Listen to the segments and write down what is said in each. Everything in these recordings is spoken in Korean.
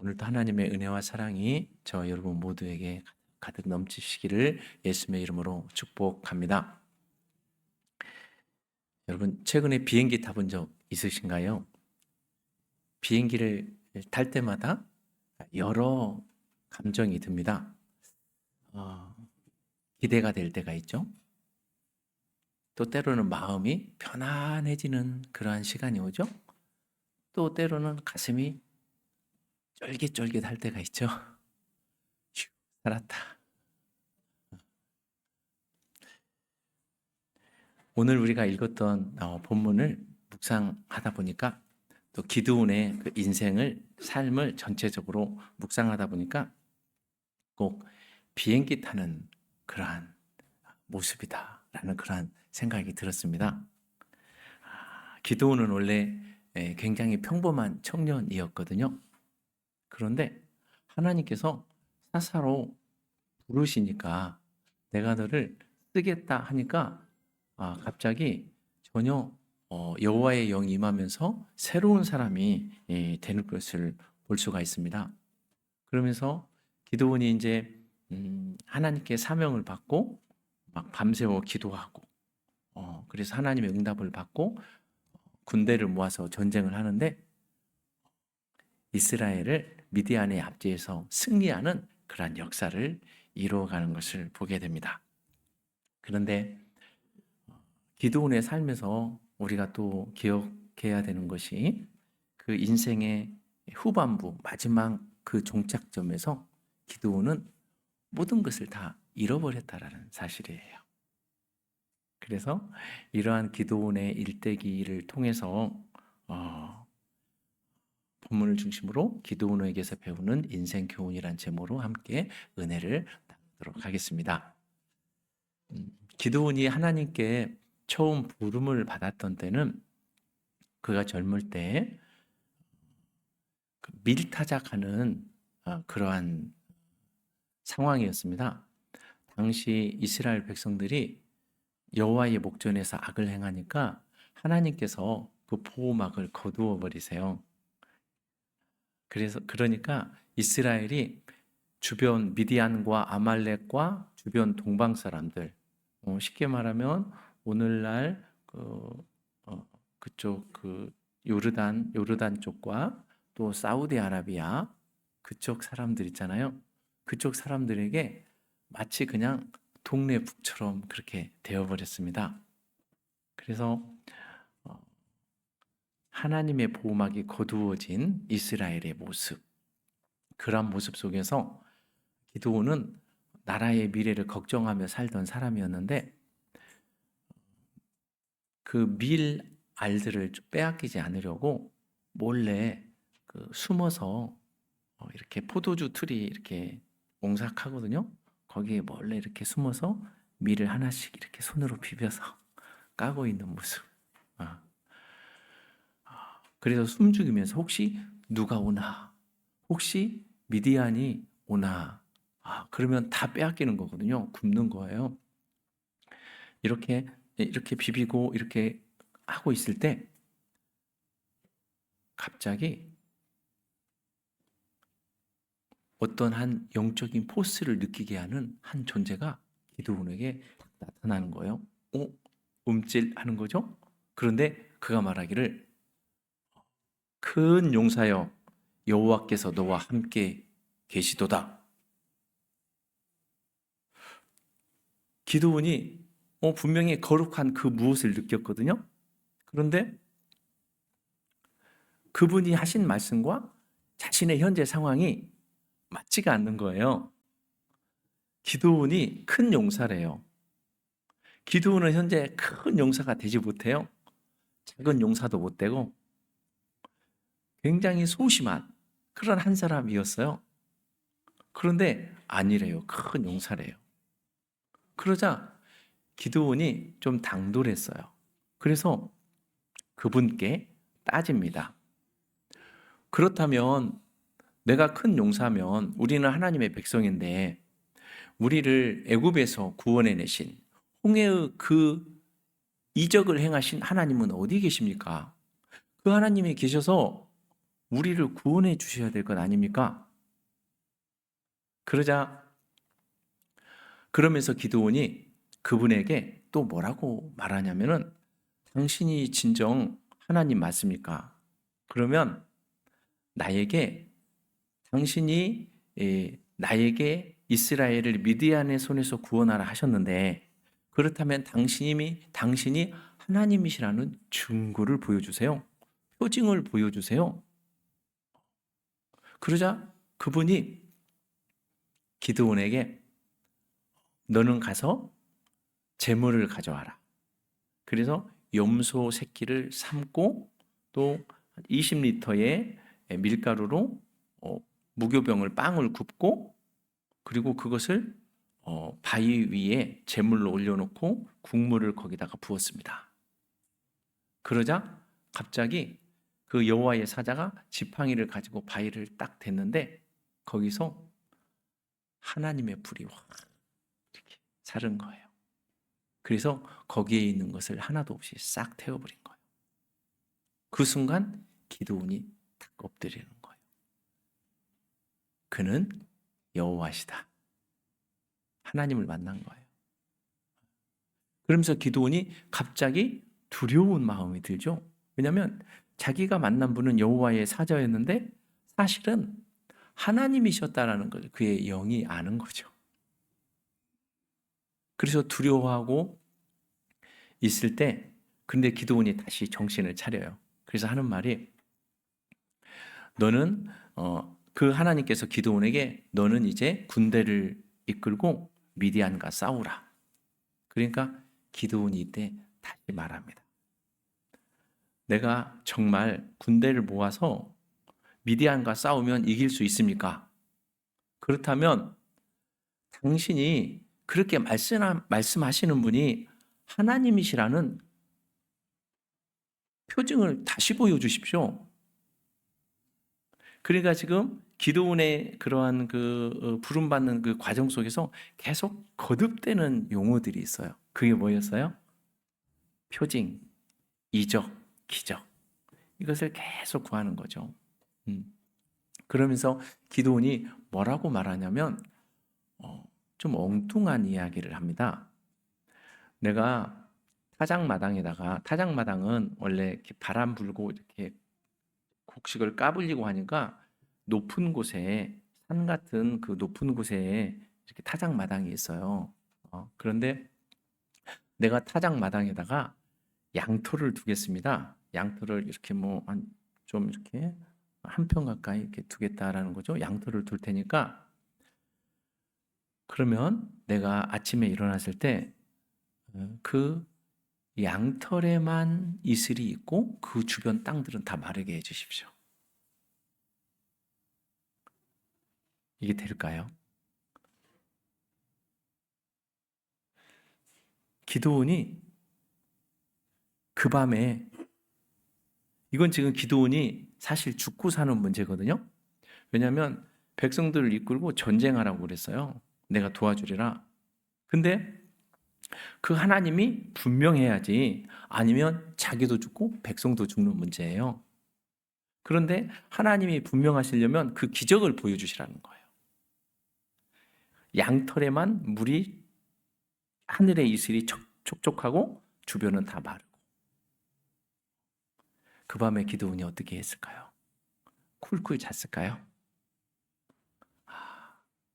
오늘도 하나님의 은혜와 사랑이 저 여러분 모두에게 가득 넘치시기를 예수님의 이름으로 축복합니다. 여러분, 최근에 비행기 타본 적 있으신가요? 비행기를 탈 때마다 여러 감정이 듭니다. 어, 기대가 될 때가 있죠. 또 때로는 마음이 편안해지는 그러한 시간이 오죠. 또 때로는 가슴이 쫄깃쫄깃할 때가 있죠. 휴, 살았다. 오늘 우리가 읽었던 본문을 묵상하다 보니까 또 기드온의 그 인생을 삶을 전체적으로 묵상하다 보니까 꼭 비행기 타는 그러한 모습이다라는 그러한 생각이 들었습니다. 기드온은 원래 굉장히 평범한 청년이었거든요. 그런데 하나님께서 사사로 부르시니까 내가 너를 쓰겠다 하니까 갑자기 전혀 여호와의 영이 임하면서 새로운 사람이 되는 것을 볼 수가 있습니다. 그러면서 기드온이 이제 하나님께 사명을 받고 막 밤새워 기도하고 그래서 하나님의 응답을 받고 군대를 모아서 전쟁을 하는데 이스라엘을 미디안의 압제에서 승리하는 그러한 역사를 이루어가는 것을 보게 됩니다. 그런데 기드온의 삶에서 우리가 또 기억해야 되는 것이 그 인생의 후반부 마지막 그 종착점에서 기드온은 모든 것을 다 잃어버렸다라는 사실이에요. 그래서 이러한 기드온의 일대기를 통해서 본문을 중심으로 기드온에게서 배우는 인생 교훈이란 제목으로 함께 은혜를 나누도록 하겠습니다. 기드온이 하나님께 처음 부름을 받았던 때는 그가 젊을 때 밀타작하는 그러한 상황이었습니다. 당시 이스라엘 백성들이 여호와의 목전에서 악을 행하니까 하나님께서 그 보호막을 거두어 버리세요. 그러니까 이스라엘이 주변 미디안과 아말렉과 주변 동방 사람들, 쉽게 말하면 오늘날 그쪽 요르단 쪽과 또 사우디아라비아 그쪽 사람들 있잖아요. 그쪽 사람들에게 마치 그냥 동네 북처럼 그렇게 되어버렸습니다. 그래서 하나님의 보호막이 거두어진 이스라엘의 모습, 그런 모습 속에서 기드온은 나라의 미래를 걱정하며 살던 사람이었는데 그 밀 알들을 빼앗기지 않으려고 몰래 숨어서 이렇게 포도주 틀이 이렇게 옹삭하거든요. 거기에 몰래 이렇게 숨어서 밀을 하나씩 이렇게 손으로 비벼서 까고 있는 모습. 그래서 숨죽이면서 혹시 누가 오나, 혹시 미디안이 오나, 그러면 다 빼앗기는 거거든요. 굶는 거예요. 이렇게 비비고 이렇게 하고 있을 때 갑자기 어떤 한 영적인 포스를 느끼게 하는 한 존재가 기드온에게 나타나는 거예요. 움찔하는 거죠. 그런데 그가 말하기를 큰 용사여 여호와께서 너와 함께 계시도다. 기드온이 분명히 거룩한 그 무엇을 느꼈거든요. 그런데 그분이 하신 말씀과 자신의 현재 상황이 맞지가 않는 거예요. 기드온이 큰 용사래요. 기드온은 현재 큰 용사가 되지 못해요. 작은 용사도 못 되고 굉장히 소심한 그런 한 사람이었어요. 그런데 아니래요. 큰 용사래요. 그러자 기드온이 좀 당돌했어요. 그래서 그분께 따집니다. 그렇다면 내가 큰 용사면 우리는 하나님의 백성인데 우리를 애굽에서 구원해 내신 홍해의 그 이적을 행하신 하나님은 어디 계십니까? 그 하나님이 계셔서 우리를 구원해 주셔야 될 것 아닙니까? 그러면서 기드온이 그분에게 또 뭐라고 말하냐면은 당신이 진정 하나님 맞습니까? 그러면 나에게 당신이 나에게 이스라엘을 미디안의 손에서 구원하라 하셨는데 그렇다면 당신이 하나님이시라는 증거를 보여주세요. 표징을 보여주세요. 그러자 그분이 기드온에게 너는 가서 재물을 가져와라. 그래서 염소 새끼를 삶고 또 20리터의 밀가루로 무교병을 빵을 굽고 그리고 그것을 바위 위에 재물로 올려놓고 국물을 거기다가 부었습니다. 그러자 갑자기 그 여호와의 사자가 지팡이를 가지고 바위를 딱 댔는데 거기서 하나님의 불이 확 이렇게 자른 거예요. 그래서 거기에 있는 것을 하나도 없이 싹 태워버린 거예요. 그 순간 기드온이 탁 엎드리는 거예요. 그는 여호와시다. 하나님을 만난 거예요. 그러면서 기드온이 갑자기 두려운 마음이 들죠. 왜냐하면 자기가 만난 분은 여호와의 사자였는데 사실은 하나님이셨다라는 걸 그의 영이 아는 거죠. 그래서 두려워하고 있을 때 근데 기드온이 다시 정신을 차려요. 그래서 하는 말이 너는 그 하나님께서 기드온에게 너는 이제 군대를 이끌고 미디안과 싸우라. 그러니까 기드온이 이때 다시 말합니다. 내가 정말 군대를 모아서 미디안과 싸우면 이길 수 있습니까? 그렇다면 당신이 그렇게 말씀하시는 분이 하나님이시라는 표징을 다시 보여주십시오. 그러니까 지금 기드온의 그러한 부름받는 그 과정 속에서 계속 거듭되는 용어들이 있어요. 그게 뭐였어요? 표징, 이적, 기적. 이것을 계속 구하는 거죠. 그러면서 기드온이 뭐라고 말하냐면 좀 엉뚱한 이야기를 합니다. 내가 타작마당은 원래 이렇게 바람 불고 이렇게 곡식을 까불리고 하니까 높은 곳에 산 같은 그 높은 곳에 이렇게 타작마당이 있어요. 그런데 내가 타작마당에다가 양털을 두겠습니다. 양털을 이렇게 뭐 좀 이렇게 한 편 가까이 이렇게 두겠다라는 거죠. 양털을 둘 테니까 그러면 내가 아침에 일어났을 때 그 양털에만 이슬이 있고 그 주변 땅들은 다 마르게 해주십시오. 이게 될까요? 기드온이 그 밤에 이건 지금 기드온이 사실 죽고 사는 문제거든요. 왜냐하면 백성들을 이끌고 전쟁하라고 그랬어요. 내가 도와주리라. 근데 그 하나님이 분명해야지 아니면 자기도 죽고 백성도 죽는 문제예요. 그런데 하나님이 분명하시려면 그 기적을 보여주시라는 거예요. 양털에만 물이 하늘의 이슬이 촉촉하고 주변은 다 마르고 그 밤에 기드온이 어떻게 했을까요? 쿨쿨 잤을까요?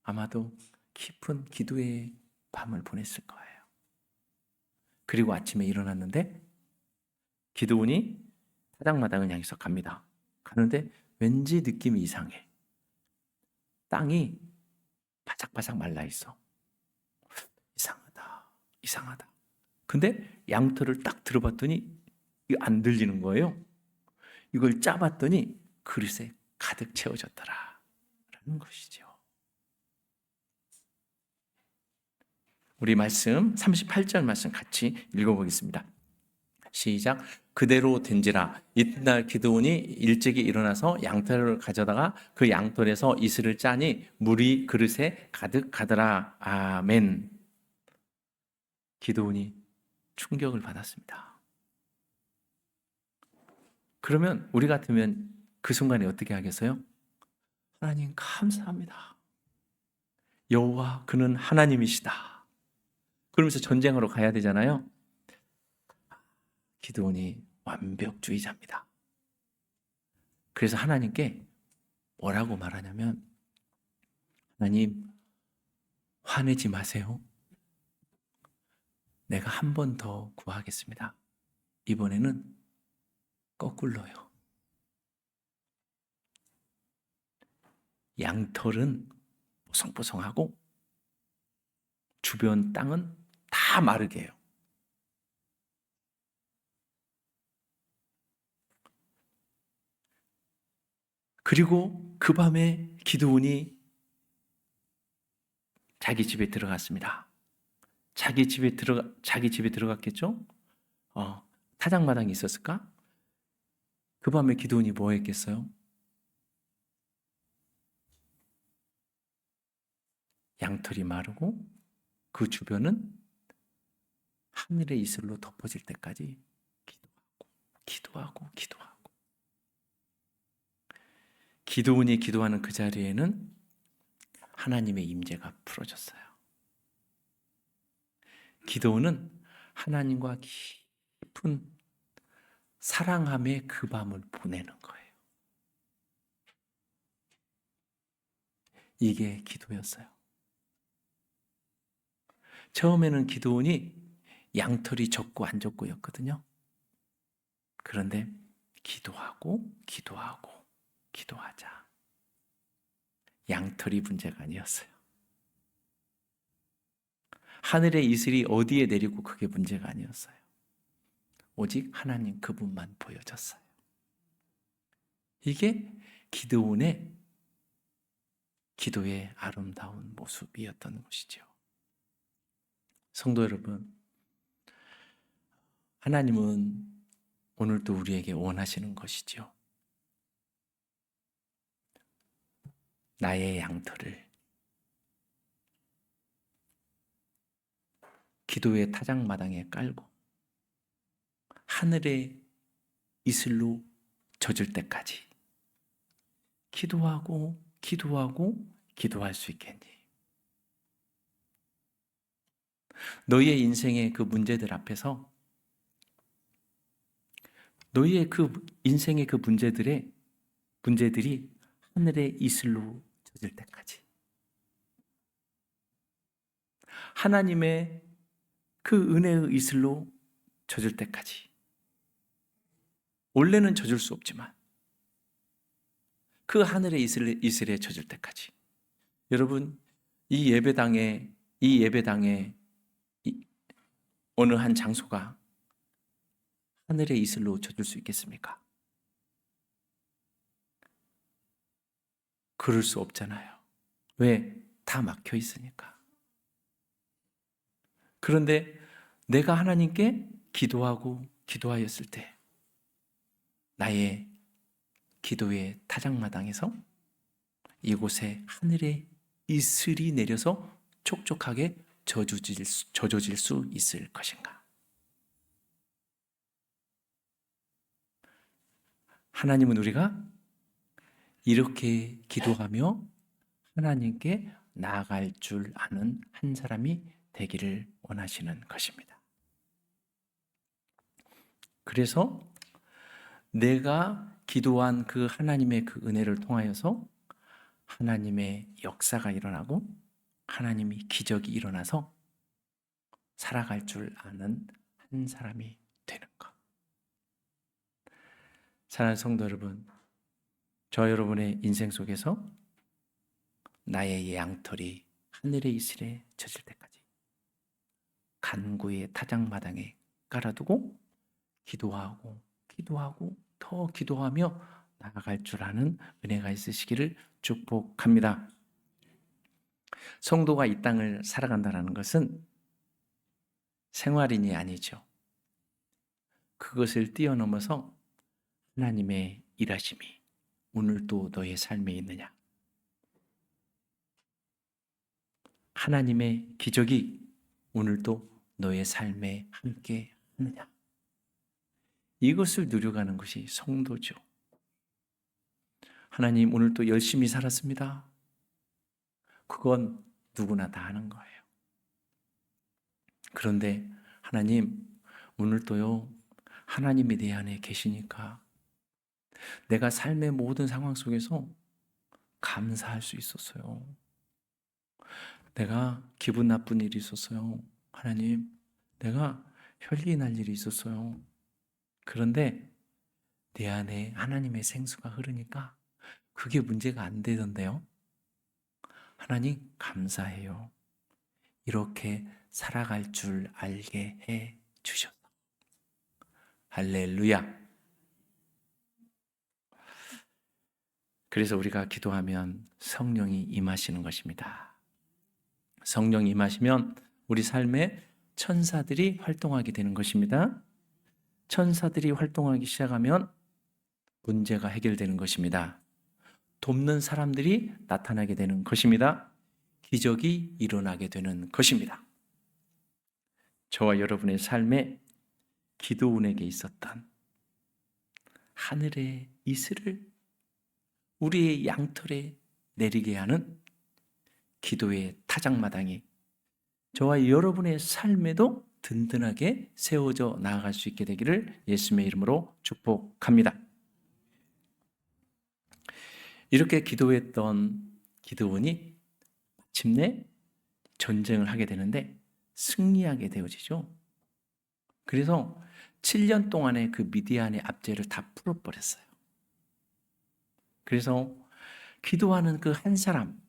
아마도 깊은 기도의 밤을 보냈을 거예요. 그리고 아침에 일어났는데 기드온이 타작마당을 향해서 갑니다. 가는데 왠지 느낌이 이상해. 땅이 바삭바삭 말라 있어. 이상하다. 근데 양털을 딱 들어봤더니 이게 안 들리는 거예요. 이걸 짜봤더니 그릇에 가득 채워졌더라 라는 것이죠. 우리 말씀 38절 말씀 같이 읽어보겠습니다. 시작. 그대로 된지라 이튿날 기드온이 일찍이 일어나서 양털을 가져다가 그 양털에서 이슬을 짜니 물이 그릇에 가득하더라. 아멘. 기드온이 충격을 받았습니다. 그러면 우리 같으면 그 순간에 어떻게 하겠어요? 하나님 감사합니다. 여호와 그는 하나님이시다. 그러면서 전쟁하러 가야 되잖아요. 기드온이 완벽주의자입니다. 그래서 하나님께 뭐라고 말하냐면, 하나님 화내지 마세요. 내가 한 번 더 구하겠습니다. 이번에는 거꾸로요. 양털은 뽀송뽀송하고 주변 땅은 다 마르게 해요. 그리고 그 밤에 기드온이 자기 집에 들어갔습니다. 자기 집에 들어갔겠죠? 타작마당이 있었을까? 그 밤에 기드온이 뭐 했겠어요? 양털이 마르고 그 주변은 하늘의 이슬로 덮어질 때까지 기도하고 기드온이 기도하는 그 자리에는 하나님의 임재가 풀어졌어요. 기드온은 하나님과 깊은 사랑함의 그 밤을 보내는 거예요. 이게 기도였어요. 처음에는 기드온이 양털이 적고 안 적고였거든요. 그런데 기도하자. 양털이 문제가 아니었어요. 하늘의 이슬이 어디에 내리고 그게 문제가 아니었어요. 오직 하나님 그분만 보여졌어요. 이게 기드온의 기도의 아름다운 모습이었던 것이죠. 성도 여러분, 하나님은 오늘도 우리에게 원하시는 것이죠. 나의 양털을 기도의 타작마당에 깔고 하늘의 이슬로 젖을 때까지 기도할 수 있겠니? 너희의 인생의 그 문제들 앞에서 너희의 그 인생의 그 문제들이 하늘의 이슬로 젖을 때까지 하나님의 그 은혜의 이슬로 젖을 때까지 원래는 젖을 수 없지만 그 하늘의 이슬에 젖을 때까지 여러분 이 예배당에 어느 한 장소가 하늘의 이슬로 젖을 수 있겠습니까? 그럴 수 없잖아요. 왜? 다 막혀 있으니까. 그런데 내가 하나님께 기도하였을 때 나의 기도의 타작마당에서 이곳에 하늘의 이슬이 내려서 촉촉하게 젖어질 수 있을 것인가? 하나님은 우리가 이렇게 기도하며 하나님께 나아갈 줄 아는 한 사람이 되기를 원하시는 것입니다. 그래서 내가 기도한 그 하나님의 그 은혜를 통하여서 하나님의 역사가 일어나고 하나님이 기적이 일어나서 살아갈 줄 아는 한 사람이 되는 것. 사랑하는 성도 여러분, 저 여러분의 인생 속에서 나의 양털이 하늘의 이슬에 젖을 때까지 간구의 타작마당에 깔아두고 기도하고 더 기도하며 나아갈 줄 아는 은혜가 있으시기를 축복합니다. 성도가 이 땅을 살아간다는 것은 생활인이 아니죠. 그것을 뛰어넘어서 하나님의 일하심이 오늘도 너의 삶에 있느냐? 하나님의 기적이 오늘도 너의 삶에 함께 하느냐? 이것을 누려가는 것이 성도죠. 하나님, 오늘 또 열심히 살았습니다. 그건 누구나 다 하는 거예요. 그런데 하나님, 오늘도요, 하나님이 내 안에 계시니까 내가 삶의 모든 상황 속에서 감사할 수 있었어요. 내가 기분 나쁜 일이 있었어요. 하나님, 내가 혈기 날 일이 있었어요. 그런데 내 안에 하나님의 생수가 흐르니까 그게 문제가 안 되던데요. 하나님, 감사해요. 이렇게 살아갈 줄 알게 해 주셔서. 할렐루야. 그래서 우리가 기도하면 성령이 임하시는 것입니다. 성령이 임하시면 우리 삶에 천사들이 활동하게 되는 것입니다. 천사들이 활동하기 시작하면 문제가 해결되는 것입니다. 돕는 사람들이 나타나게 되는 것입니다. 기적이 일어나게 되는 것입니다. 저와 여러분의 삶에 기도원에게 있었던 하늘의 이슬을 우리의 양털에 내리게 하는 기도의 타작마당이 저와 여러분의 삶에도 든든하게 세워져 나아갈 수 있게 되기를 예수님의 이름으로 축복합니다. 이렇게 기도했던 기드온이 마침내 전쟁을 하게 되는데 승리하게 되어지죠. 그래서 7년 동안의 그 미디안의 압제를 다 풀어버렸어요. 그래서 기도하는 그 한 사람,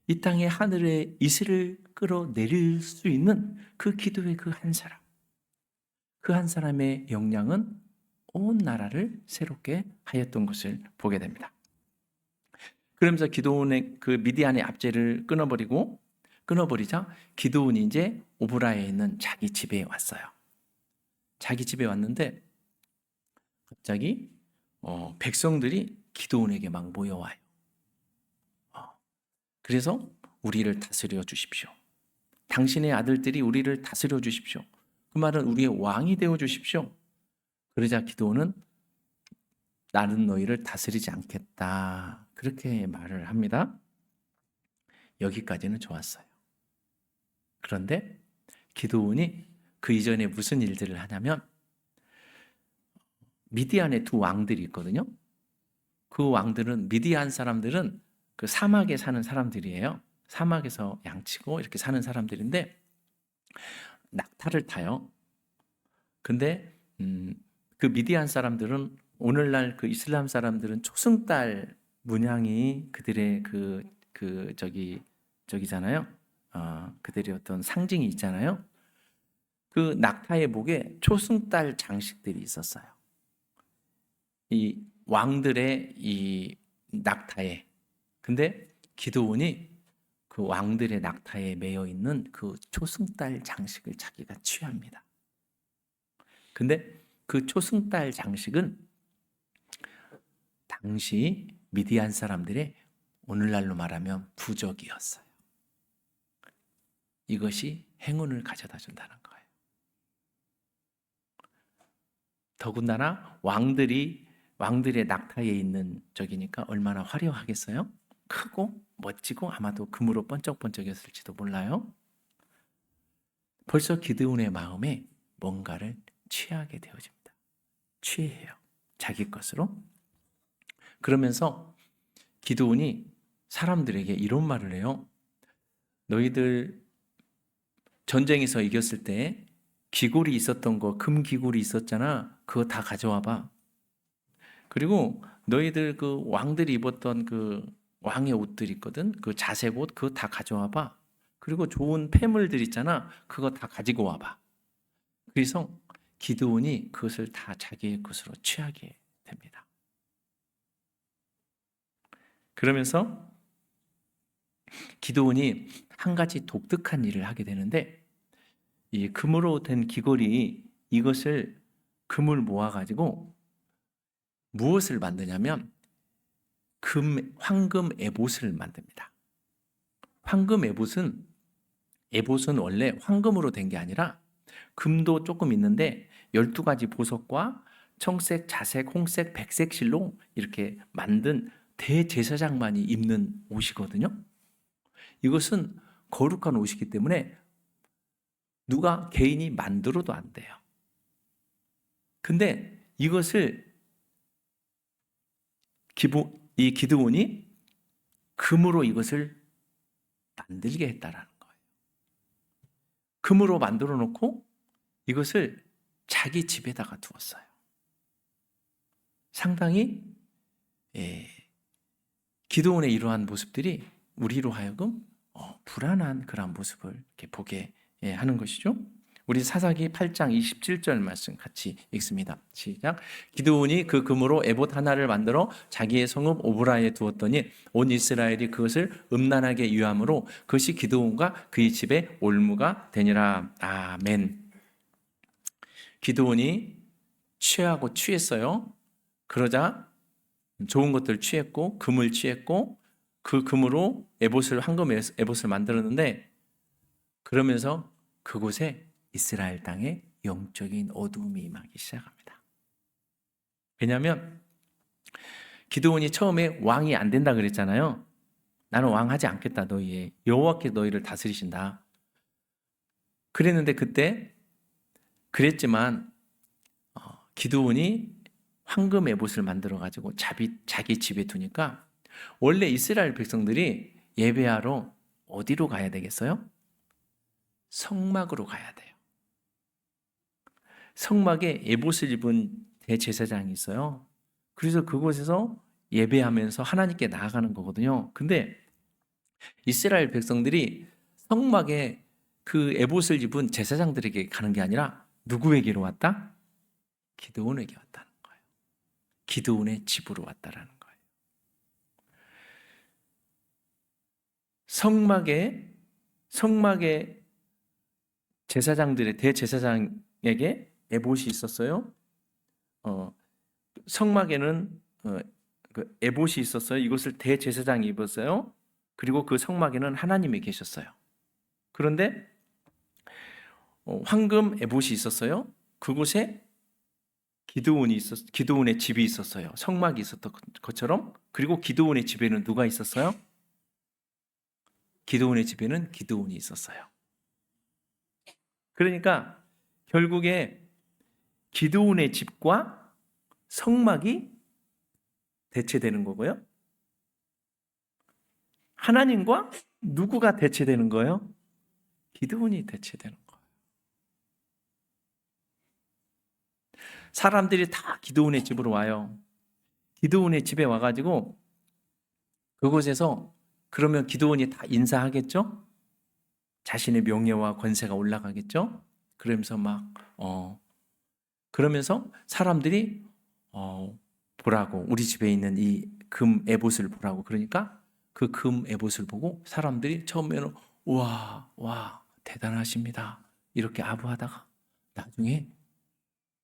이 땅의 하늘의 이슬을 끌어내릴 수 있는 그 기도의 그 한 사람, 그 한 사람의 역량은 온 나라를 새롭게 하였던 것을 보게 됩니다. 그러면서 기드온의 그 미디안의 압제를 끊어버리자 기드온이 이제 오브라에 있는 자기 집에 왔어요. 자기 집에 왔는데 갑자기 백성들이 기드온에게 막 모여와요. 그래서 우리를 다스려 주십시오. 당신의 아들들이 우리를 다스려 주십시오. 그 말은 우리의 왕이 되어 주십시오. 그러자 기드온은 나는 너희를 다스리지 않겠다. 그렇게 말을 합니다. 여기까지는 좋았어요. 그런데 기드온이 그 이전에 무슨 일들을 하냐면 미디안에 두 왕들이 있거든요. 그 왕들은 미디안 사람들은 그 사막에 사는 사람들이에요. 사막에서 양치고 이렇게 사는 사람들인데 낙타를 타요. 근데 그 미디안 사람들은 오늘날 그 이슬람 사람들은 초승달 문양이 그들의 저기잖아요. 그들의 어떤 상징이 있잖아요. 그 낙타의 목에 초승달 장식들이 있었어요. 이 왕들의 이 낙타에. 근데 기드온이 그 왕들의 낙타에 매여 있는 그 초승달 장식을 자기가 취합니다. 근데 그 초승달 장식은 당시 미디안 사람들의 오늘날로 말하면 부적이었어요. 이것이 행운을 가져다 준다는 거예요. 더군다나 왕들의 낙타에 있는 적이니까 얼마나 화려하겠어요? 크고 멋지고 아마도 금으로 번쩍번쩍했을지도 몰라요. 벌써 기드온의 마음에 뭔가를 취하게 되어집니다. 취해요. 자기 것으로. 그러면서 기드온이 사람들에게 이런 말을 해요. 너희들 전쟁에서 이겼을 때 귀골이 있었던 거, 금 귀골이 있었잖아. 그거 다 가져와 봐. 그리고 너희들 그 왕들이 입었던 그 왕의 옷들 있거든. 그 자색 옷 그거 다 가져와 봐. 그리고 좋은 폐물들 있잖아. 그거 다 가지고 와 봐. 그래서 기드온이 그것을 다 자기의 것으로 취하게 됩니다. 그러면서 기드온이 한 가지 독특한 일을 하게 되는데 이 금으로 된 귀걸이 이것을 금을 모아가지고 무엇을 만드냐면 황금 에봇을 만듭니다. 황금 에봇은 원래 황금으로 된 게 아니라 금도 조금 있는데 12가지 보석과 청색, 자색, 홍색, 백색 실로 이렇게 만든 대제사장만이 입는 옷이거든요. 이것은 거룩한 옷이기 때문에 누가 개인이 만들어도 안 돼요. 근데 이것을 이 기드온이 금으로 이것을 만들게 했다라는 거예요. 금으로 만들어 놓고 이것을 자기 집에다가 두었어요. 상당히 기드온의 이러한 모습들이 우리로 하여금 불안한 그런 모습을 이렇게 보게 하는 것이죠. 우리 사사기 8장 27절 말씀 같이 읽습니다. 시작. 기드온이 그 금으로 에봇 하나를 만들어 자기의 성읍 오브라에 두었더니 온 이스라엘이 그것을 음란하게 유함으로 그것이 기드온과 그의 집의 올무가 되니라. 아멘. 기드온이 취하고 취했어요. 그러자 좋은 것들 취했고 금을 취했고 그 금으로 황금 에봇을 만들었는데 그러면서 그곳에 이스라엘 땅에 영적인 어두움이 임하기 시작합니다. 왜냐하면 기드온이 처음에 왕이 안 된다 그랬잖아요. 나는 왕하지 않겠다. 여호와께 너희를 다스리신다. 그랬는데 그때 그랬지만 기드온이 황금 에봇을 만들어 가지고 자기 집에 두니까 원래 이스라엘 백성들이 예배하러 어디로 가야 되겠어요? 성막으로 가야 돼요. 성막에 에봇을 입은 대제사장이 있어요. 그래서 그곳에서 예배하면서 하나님께 나아가는 거거든요. 근데 이스라엘 백성들이 성막에 그 에봇을 입은 제사장들에게 가는 게 아니라 누구에게로 왔다? 기드온에게 왔다는 거예요. 기드온의 집으로 왔다라는 거예요. 성막에 제사장들의 대제사장에게 에봇이 있었어요. 성막에는 그 에봇이 있었어요. 이것을 대제사장이 입었어요. 그리고 그 성막에는 하나님이 계셨어요. 그런데 황금 에봇이 있었어요. 그곳에 기드온의 집이 있었어요. 성막이 있었던 것처럼. 그리고 기드온의 집에는 누가 있었어요? 기드온의 집에는 기드온이 있었어요. 그러니까 결국에 기드온의 집과 성막이 대체되는 거고요. 하나님과 누구가 대체되는 거예요? 기드온이 대체되는 거예요. 사람들이 다 기드온의 집으로 와요. 기드온의 집에 와가지고 그곳에서 그러면 기드온이 다 인사하겠죠? 자신의 명예와 권세가 올라가겠죠? 그러면서 그러면서 사람들이 보라고 우리 집에 있는 이 금 에봇을 보라고 그러니까 그 금 에봇을 보고 사람들이 처음에는 와 대단하십니다 이렇게 아부하다가 나중에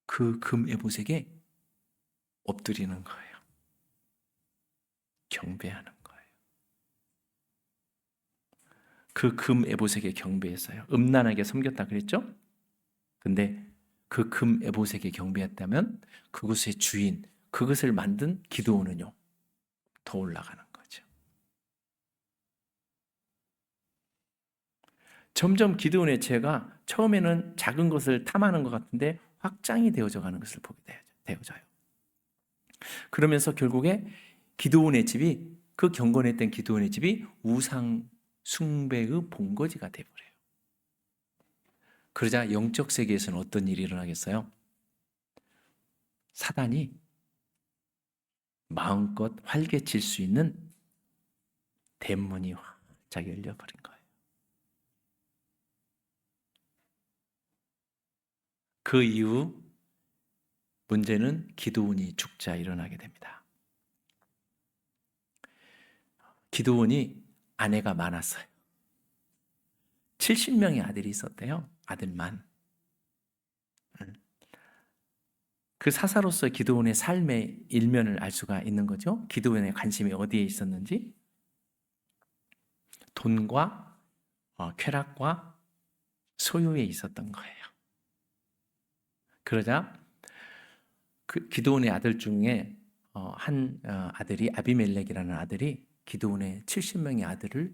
그 금 에봇에게 엎드리는 거예요. 경배하는 거예요. 그 금 에봇에게 경배했어요. 음란하게 섬겼다 그랬죠? 근데 그 금 에봇에게 경배했다면 그것의 주인, 그것을 만든 기드온은요 더 올라가는 거죠. 점점 기드온의 죄가 처음에는 작은 것을 탐하는 것 같은데 확장이 되어져 가는 것을 보게 되어져요. 그러면서 결국에 기드온의 집이 그 경건했던 기드온의 집이 우상 숭배의 본거지가 되어버려요. 그러자 영적 세계에서는 어떤 일이 일어나겠어요? 사단이 마음껏 활개칠 수 있는 대문이 활짝 열려버린 거예요. 그 이후 문제는 기드온이 죽자 일어나게 됩니다. 기드온이 아내가 많았어요. 70명의 아들이 있었대요. 아들만. 그 사사로서 기드온의 삶의 일면을 알 수가 있는 거죠. 기드온의 관심이 어디에 있었는지. 돈과 쾌락과 소유에 있었던 거예요. 그러자 기드온의 아들 중에 한 아들이 아비멜렉이라는 아들이 기드온의 70명의 아들을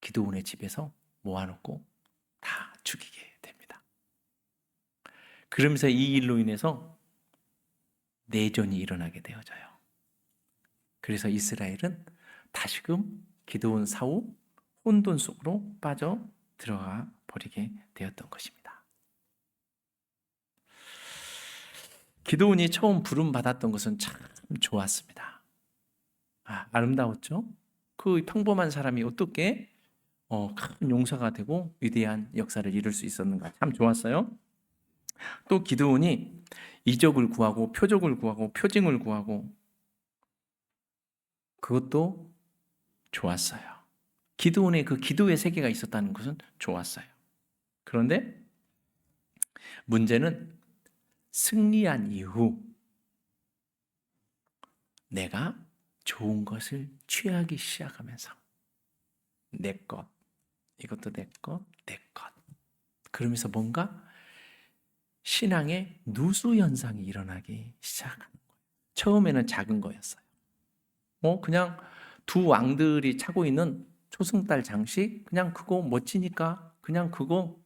기드온의 집에서 모아놓고 다 죽이게 됩니다. 그러면서 이 일로 인해서 내전이 일어나게 되어져요. 그래서 이스라엘은 다시금 기드온 사후 혼돈 속으로 빠져 들어가 버리게 되었던 것입니다. 기드온이 처음 부름 받았던 것은 참 좋았습니다. 아름다웠죠? 그 평범한 사람이 어떻게 큰 용사가 되고 위대한 역사를 이룰 수 있었는가, 참 좋았어요. 또 기드온이 이적을 구하고 표적을 구하고 표징을 구하고 그것도 좋았어요. 기드온의 그 기도의 세계가 있었다는 것은 좋았어요. 그런데 문제는 승리한 이후 내가 좋은 것을 취하기 시작하면서 내 것, 이것도 내 것, 내 것. 그러면서 뭔가 신앙의 누수 현상이 일어나기 시작하는 거예요. 처음에는 작은 거였어요. 그냥 두 왕들이 차고 있는 초승달 장식, 그냥 그거 멋지니까 그냥 그거.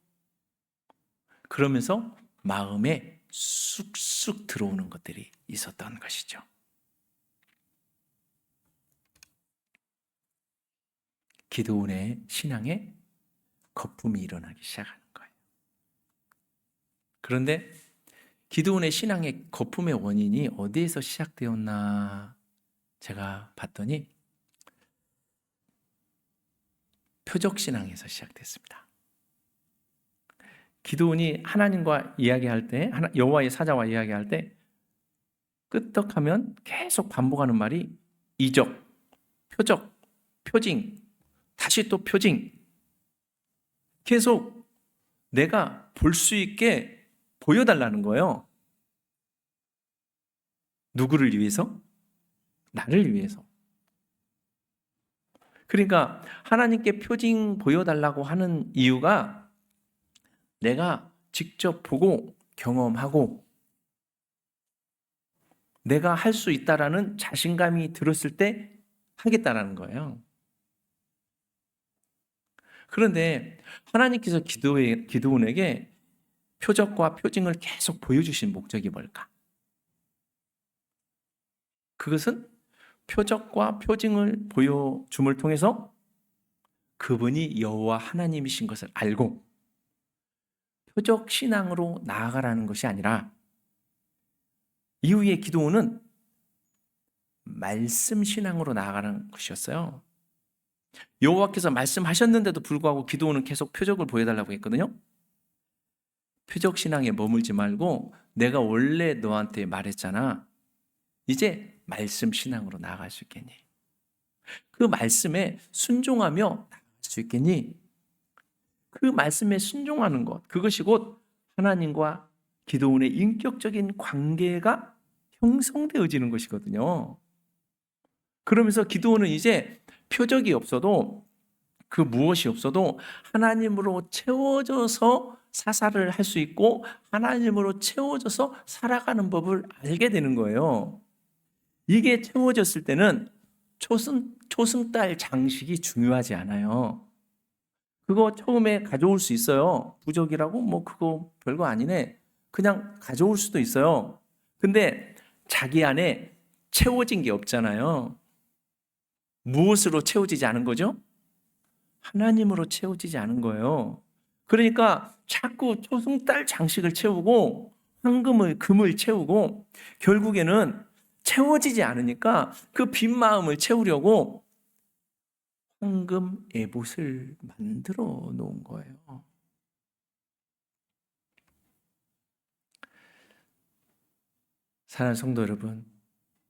그러면서 마음에 쑥쑥 들어오는 것들이 있었던 것이죠. 기드온의 신앙에 거품이 일어나기 시작하는 거예요. 그런데 기드온의 신앙의 거품의 원인이 어디에서 시작되었나 제가 봤더니 표적신앙에서 시작됐습니다. 기드온이 하나님과 이야기할 때, 여호와의 사자와 이야기할 때 끄떡하면 계속 반복하는 말이 이적, 표적, 표징, 다시 또 표징. 계속 내가 볼 수 있게 보여달라는 거예요. 누구를 위해서? 나를 위해서. 그러니까 하나님께 표징 보여달라고 하는 이유가 내가 직접 보고 경험하고 내가 할 수 있다라는 자신감이 들었을 때 하겠다라는 거예요. 그런데 하나님께서 기드온에게 표적과 표징을 계속 보여주신 목적이 뭘까? 그것은 표적과 표징을 보여줌을 통해서 그분이 여호와 하나님이신 것을 알고 표적 신앙으로 나아가라는 것이 아니라 이후에 기드온은 말씀 신앙으로 나아가는 것이었어요. 여호와께서 말씀하셨는데도 불구하고 기드온은 계속 표적을 보여달라고 했거든요. 표적 신앙에 머물지 말고 내가 원래 너한테 말했잖아. 이제 말씀 신앙으로 나아갈 수 있겠니? 그 말씀에 순종하며 나아갈 수 있겠니? 그 말씀에 순종하는 것, 그것이 곧 하나님과 기드온의 인격적인 관계가 형성되어지는 것이거든요. 그러면서 기드온은 이제 표적이 없어도 그 무엇이 없어도 하나님으로 채워져서 사사를 할 수 있고 하나님으로 채워져서 살아가는 법을 알게 되는 거예요. 이게 채워졌을 때는 초승달 장식이 중요하지 않아요. 그거 처음에 가져올 수 있어요. 부적이라고 뭐 그거 별거 아니네. 그냥 가져올 수도 있어요. 근데 자기 안에 채워진 게 없잖아요. 무엇으로 채워지지 않은 거죠? 하나님으로 채워지지 않은 거예요. 그러니까 자꾸 초승달 장식을 채우고 금을 채우고 결국에는 채워지지 않으니까 그 빈 마음을 채우려고 황금 에봇을 만들어 놓은 거예요. 사랑하는 성도 여러분,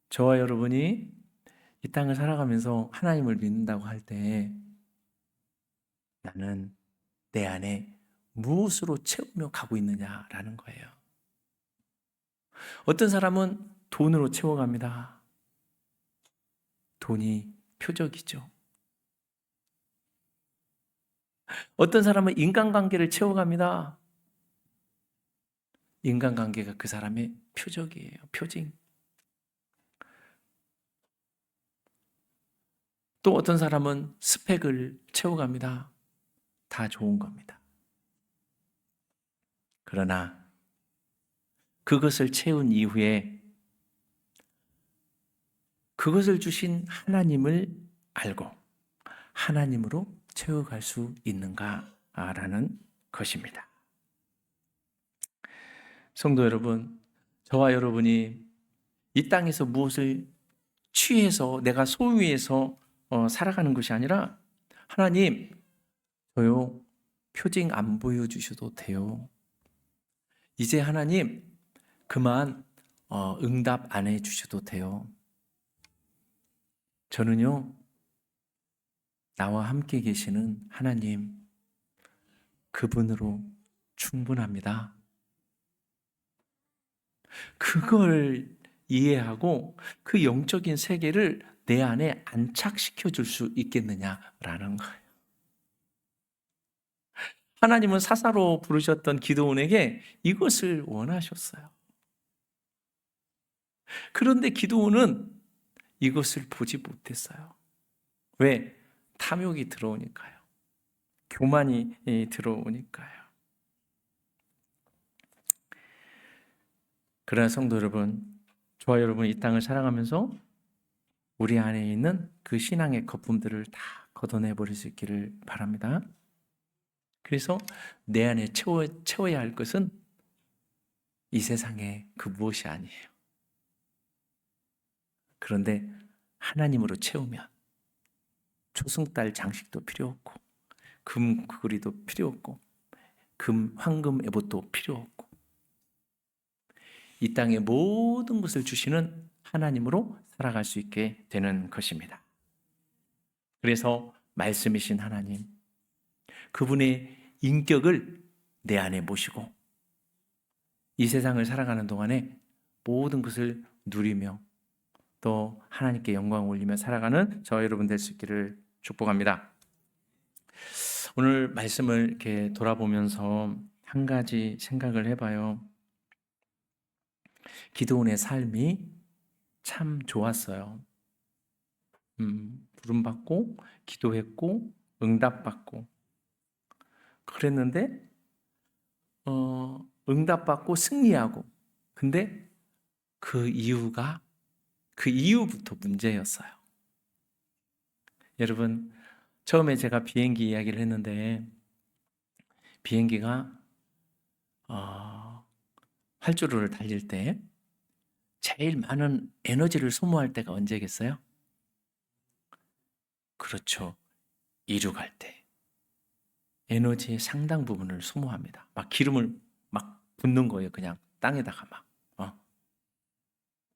저와 여러분이 이 땅을 살아가면서 하나님을 믿는다고 할 때 나는 내 안에 무엇으로 채우며 가고 있느냐라는 거예요. 어떤 사람은 돈으로 채워갑니다. 돈이 표적이죠. 어떤 사람은 인간관계를 채워갑니다. 인간관계가 그 사람의 표적이에요. 표징. 또 어떤 사람은 스펙을 채워갑니다. 다 좋은 겁니다. 그러나 그것을 채운 이후에 그것을 주신 하나님을 알고 하나님으로 채워갈 수 있는가라는 것입니다. 성도 여러분, 저와 여러분이 이 땅에서 무엇을 취해서 내가 소유해서 살아가는 것이 아니라 하나님, 저요 표징 안 보여주셔도 돼요. 이제 하나님 그만 응답 안 해주셔도 돼요. 저는요 나와 함께 계시는 하나님 그분으로 충분합니다. 그걸 이해하고 그 영적인 세계를 내 안에 안착시켜 줄 수 있겠느냐라는 거예요. 하나님은 사사로 부르셨던 기드온에게 이것을 원하셨어요. 그런데 기드온은 이것을 보지 못했어요. 왜? 탐욕이 들어오니까요. 교만이 들어오니까요. 그러나 성도 여러분, 저와 여러분 이 땅을 살아가면서 우리 안에 있는 그 신앙의 거품들을 다 걷어내 버릴 수 있기를 바랍니다. 그래서 내 안에 채워야 할 것은 이 세상의 그 무엇이 아니에요. 그런데 하나님으로 채우면 초승달 장식도 필요 없고 금 그거리도 필요 없고 금 황금 에봇도 필요 없고 이 땅의 모든 것을 주시는 하나님으로 살아갈 수 있게 되는 것입니다. 그래서 말씀이신 하나님, 그분의 인격을 내 안에 모시고 이 세상을 살아가는 동안에 모든 것을 누리며 또 하나님께 영광을 올리며 살아가는 저와 여러분 될 수 있기를 축복합니다. 오늘 말씀을 이렇게 돌아보면서 한 가지 생각을 해봐요. 기드온의 삶이 참 좋았어요. 부름받고 기도했고 응답받고 그랬는데 응답받고 승리하고 근데 그 이후부터 문제였어요. 여러분 처음에 제가 비행기 이야기를 했는데 비행기가 활주로를 달릴 때 제일 많은 에너지를 소모할 때가 언제겠어요? 그렇죠. 이륙할 때 에너지의 상당 부분을 소모합니다. 막 기름을 막 붓는 거예요. 그냥 땅에다가 막.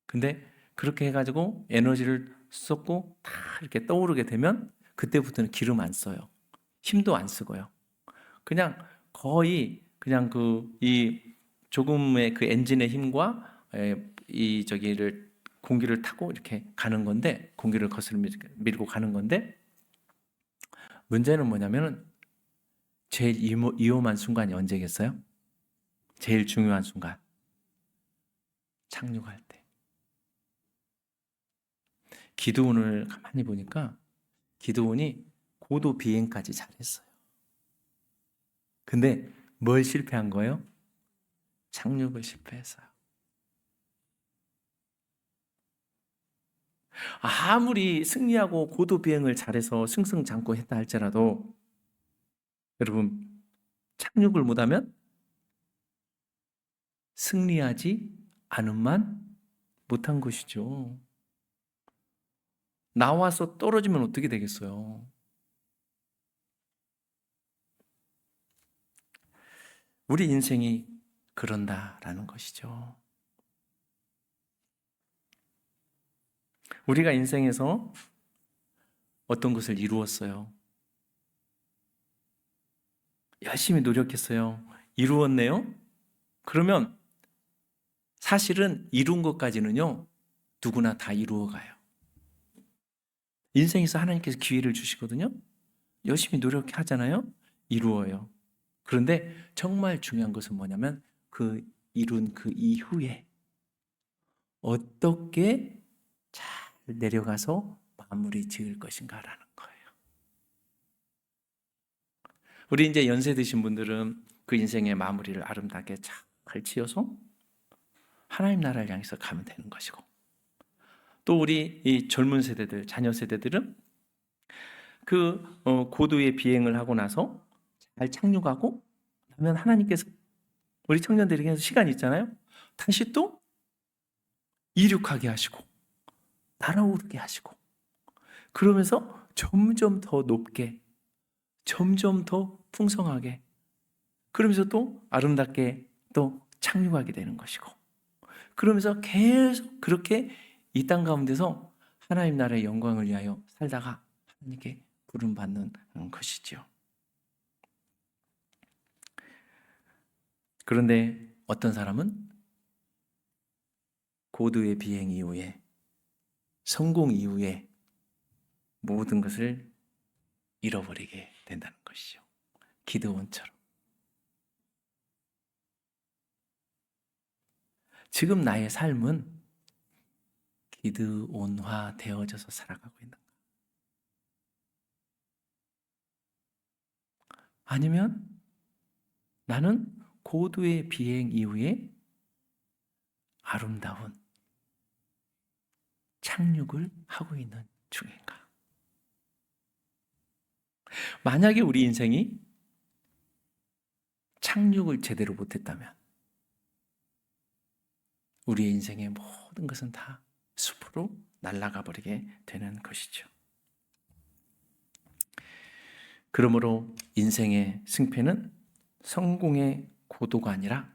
근데 그렇게 해가지고 에너지를 쏟고 다 이렇게 떠오르게 되면 그때부터는 기름 안 써요. 힘도 안 쓰고요. 그냥 거의 그냥 이 조금의 그 엔진의 힘과 이 저기를 공기를 타고 이렇게 가는 건데 공기를 거슬러 밀고 가는 건데 문제는 뭐냐면은 제일 위험한 순간이 언제겠어요? 제일 중요한 순간 착륙할 때. 기드온을 가만히 보니까 기드온이 고도 비행까지 잘했어요. 근데 뭘 실패한 거예요? 착륙을 실패했어요. 아무리 승리하고 고도 비행을 잘해서 승승장구했다 할지라도 여러분 착륙을 못하면 승리하지 않음만 못한 것이죠. 나와서 떨어지면 어떻게 되겠어요? 우리 인생이 그런다라는 것이죠. 우리가 인생에서 어떤 것을 이루었어요? 열심히 노력했어요. 이루었네요? 그러면 사실은 이룬 것까지는요, 누구나 다 이루어가요. 인생에서 하나님께서 기회를 주시거든요? 열심히 노력하잖아요? 이루어요. 그런데 정말 중요한 것은 뭐냐면 그 이룬 그 이후에 어떻게 잘 내려가서 마무리 지을 것인가라는 거예요. 우리 이제 연세 드신 분들은 그 인생의 마무리를 아름답게 잘 지어서 하나님 나라를 향해서 가면 되는 것이고, 또 우리 이 젊은 세대들, 자녀 세대들은 그 고도의 비행을 하고 나서 잘 착륙하고 나면 하나님께서 우리 청년들에게 시간이 있잖아요. 다시 또 이륙하게 하시고 날아오르게 하시고, 그러면서 점점 더 높게, 점점 더 풍성하게, 그러면서 또 아름답게 또 착륙하게 되는 것이고, 그러면서 계속 그렇게 이 땅 가운데서 하나님 나라의 영광을 위하여 살다가 하나님께 부름받는 것이지요. 그런데 어떤 사람은 고도의 비행 이후에, 성공 이후에 모든 것을 잃어버리게 된다는 것이죠. 기드온처럼. 지금 나의 삶은 기드온화 되어져서 살아가고 있는가? 아니면 나는 고도의 비행 이후에 아름다운 착륙을 하고 있는 중인가? 만약에 우리 인생이 착륙을 제대로 못했다면 우리의 인생의 모든 것은 다 숲으로 날아가 버리게 되는 것이죠. 그러므로 인생의 승패는 성공의 고도가 아니라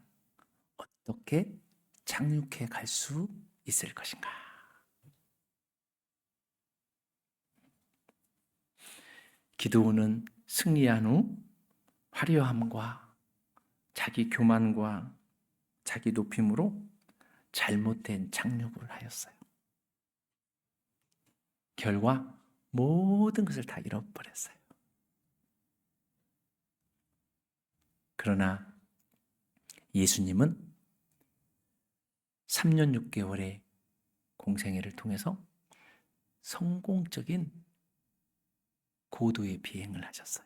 어떻게 착륙해 갈 수 있을 것인가. 기드온은 승리한 후 화려함과 자기 교만과 자기 높임으로 잘못된 착륙을 하였어요. 결과 모든 것을 다 잃어버렸어요. 그러나 예수님은 3년 6개월의 공생애를 통해서 성공적인 고도의 비행을 하셨어요.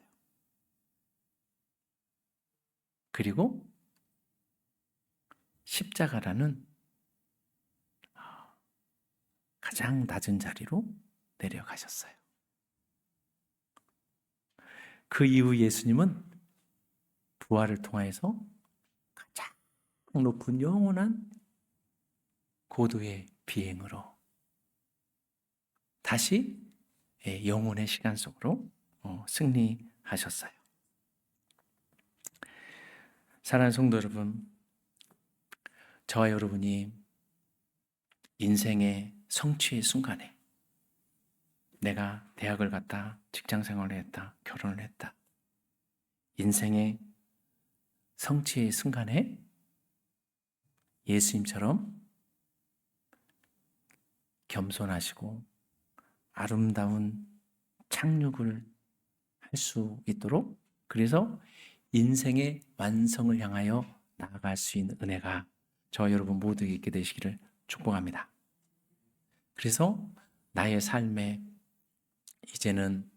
그리고 십자가라는 가장 낮은 자리로 내려가셨어요. 그 이후 예수님은 부활을 통하여서 가장 높은 영원한 고도의 비행으로 다시 영혼의 시간 속으로 승리하셨어요. 사랑하는 성도 여러분, 저와 여러분이 인생의 성취의 순간에 내가 대학을 갔다, 직장 생활을 했다, 결혼을 했다, 인생의 성취의 순간에 예수님처럼 겸손하시고 아름다운 착륙을 할 수 있도록, 그래서 인생의 완성을 향하여 나아갈 수 있는 은혜가 저와 여러분 모두에게 있게 되시기를 축복합니다. 그래서 나의 삶에 이제는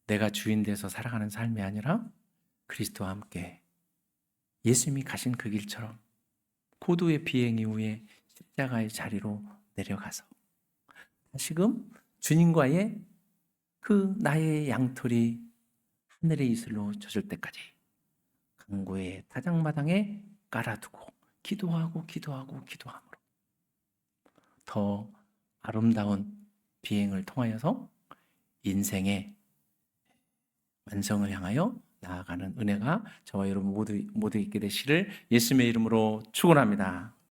내가 주인 돼서 살아가는 삶이 아니라 그리스도와 함께 예수님이 가신 그 길처럼 고도의 비행 이후에 십자가의 자리로 내려가서 다시금 주님과의 그 나의 양털이 하늘의 이슬로 젖을 때까지 강구의 타작마당에 깔아두고 기도하고 기도함으로 더 아름다운 비행을 통하여서 인생의 완성을 향하여 나아가는 은혜가 저와 여러분 모두 있게 되시기를 예수님의 이름으로 축원합니다.